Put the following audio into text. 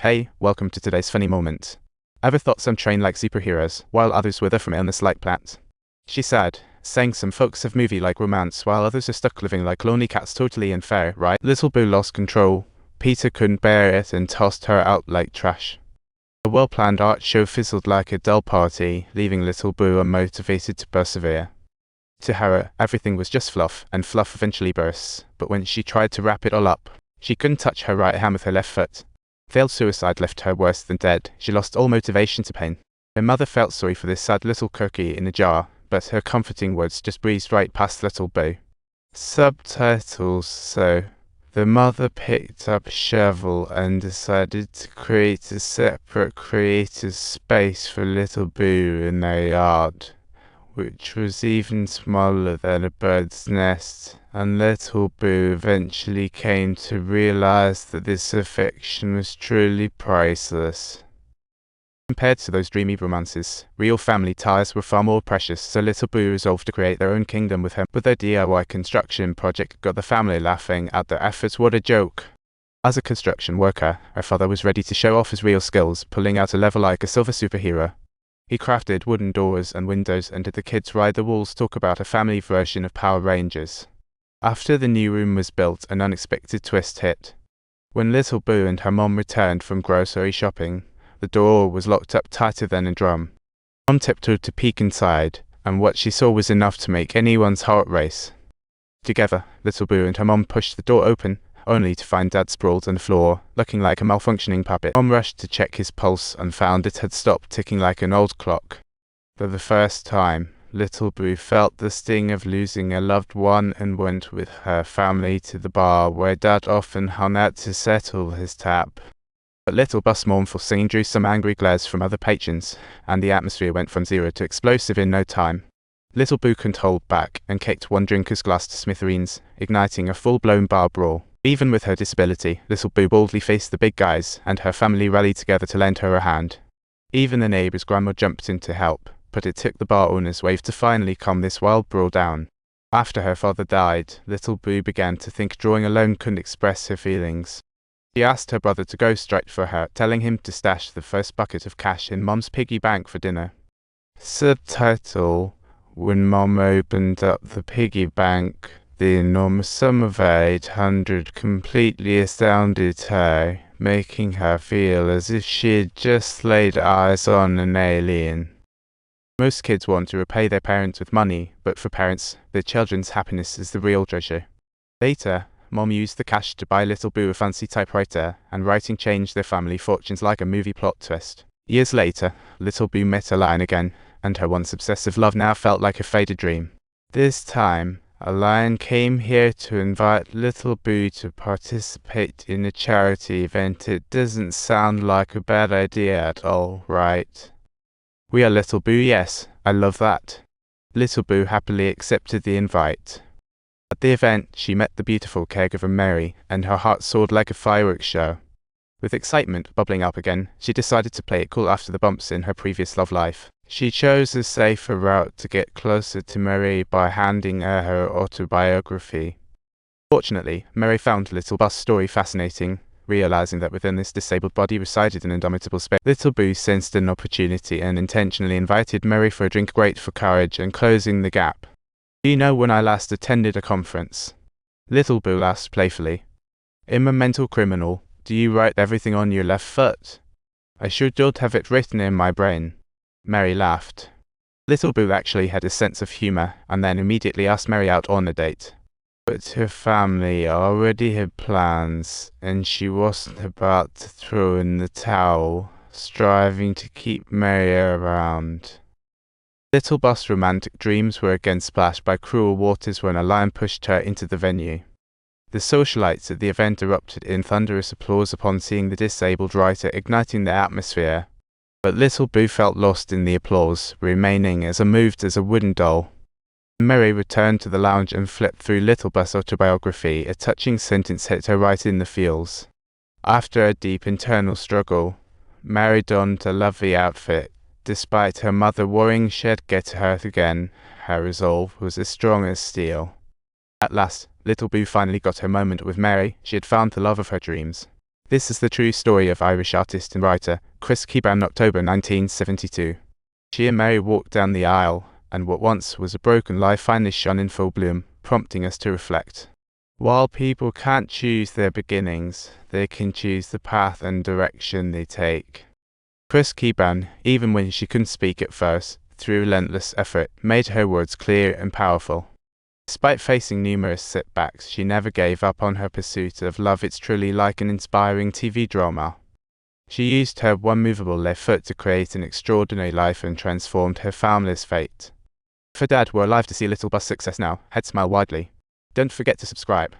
Hey, welcome to today's funny moment. Ever thought some train like superheroes, while others wither from illness like plants? She said, saying some folks have movie like romance, while others are stuck living like lonely cats. Totally unfair, right? Little Boo lost control. Peter couldn't bear it and tossed her out like trash. A well-planned art show fizzled like a dull party, leaving Little Boo unmotivated to persevere. To her, everything was just fluff, and fluff eventually bursts, but when she tried to wrap it all up, she couldn't touch her right hand with her left foot. Failed suicide left her worse than dead. She lost all motivation to pain. Her mother felt sorry for this sad little cookie in a jar, but her comforting words just breezed right past Little Boo. Subtitles. So, the mother picked up a shovel and decided to create a separate creative space for Little Boo in their yard, which was even smaller than a bird's nest, and Little Boo eventually came to realize that this affection was truly priceless. Compared to those dreamy romances, real family ties were far more precious, so Little Boo resolved to create their own kingdom with her. But their DIY construction project got the family laughing at their efforts. What a joke! As a construction worker, her father was ready to show off his real skills, pulling out a lever like a silver superhero. He crafted wooden doors and windows and did the kids ride the walls, talk about a family version of Power Rangers. After the new room was built, an unexpected twist hit. When Little Boo and her mom returned from grocery shopping, the door was locked up tighter than a drum. Mom tiptoed to peek inside, and what she saw was enough to make anyone's heart race. Together, Little Boo and her mom pushed the door open, only to find Dad sprawled on the floor, looking like a malfunctioning puppet. Mom rushed to check his pulse and found it had stopped ticking like an old clock. For the first time, Little Boo felt the sting of losing a loved one and went with her family to the bar where Dad often hung out to settle his tab. But Little Bus' mournful singing drew some angry glares from other patrons, and the atmosphere went from zero to explosive in no time. Little Boo couldn't hold back and kicked one drinker's glass to smithereens, igniting a full-blown bar brawl. Even with her disability, Little Boo boldly faced the big guys, and her family rallied together to lend her a hand. Even the neighbor's grandma jumped in to help, but it took the bar owner's wave to finally calm this wild brawl down. After her father died, Little Boo began to think drawing alone couldn't express her feelings. She asked her brother to ghostwrite for her, telling him to stash the first bucket of cash in Mom's piggy bank for dinner. Subtitle: when Mom opened up the piggy bank, the enormous sum of 800 completely astounded her, making her feel as if she had just laid eyes on an alien. Most kids want to repay their parents with money, but for parents, their children's happiness is the real treasure. Later, Mom used the cash to buy Little Boo a fancy typewriter, and writing changed their family fortunes like a movie plot twist. Years later, Little Boo met a lion again, and her once obsessive love now felt like a faded dream. This time, a lion came here to invite Little Boo to participate in a charity event. It doesn't sound like a bad idea at all, right? We are Little Boo, yes, I love that. Little Boo happily accepted the invite. At the event, she met the beautiful caregiver Mary, and her heart soared like a fireworks show. With excitement bubbling up again, she decided to play it cool after the bumps in her previous love life. She chose a safer route to get closer to Mary by handing her autobiography. Fortunately, Mary found Little Bus' story fascinating, realizing that within this disabled body resided an indomitable spirit. Little Boo sensed an opportunity and intentionally invited Mary for a drink, great for courage and closing the gap. Do you know when I last attended a conference? Little Boo asked playfully. I'm a mental criminal. Do you write everything on your left foot? I sure don't have it written in my brain. Mary laughed. Little Boo actually had a sense of humor, and then immediately asked Mary out on a date. But her family already had plans, and she wasn't about to throw in the towel, striving to keep Mary around. Little Bus' romantic dreams were again splashed by cruel waters when a lion pushed her into the venue. The socialites at the event erupted in thunderous applause upon seeing the disabled writer, igniting the atmosphere. But Little Boo felt lost in the applause, remaining as unmoved as a wooden doll. Mary returned to the lounge and flipped through Little Bus' autobiography. A touching sentence hit her right in the feels. After a deep internal struggle, Mary donned a lovely outfit. Despite her mother worrying she'd get hurt again, her resolve was as strong as steel. At last, Little Boo finally got her moment with Mary. She had found the love of her dreams. This is the true story of Irish artist and writer Christy born October 1972. She and Mary walked down the aisle, and what once was a broken life finally shone in full bloom, prompting us to reflect. While people can't choose their beginnings, they can choose the path and direction they take. Christy Keeban, even when she couldn't speak at first, through relentless effort, made her words clear and powerful. Despite facing numerous setbacks, she never gave up on her pursuit of love. It's truly like an inspiring TV drama. She used her one movable left foot to create an extraordinary life and transformed her family's fate. If her dad were alive to see Little Bus success now, he'd smile widely. Don't forget to subscribe.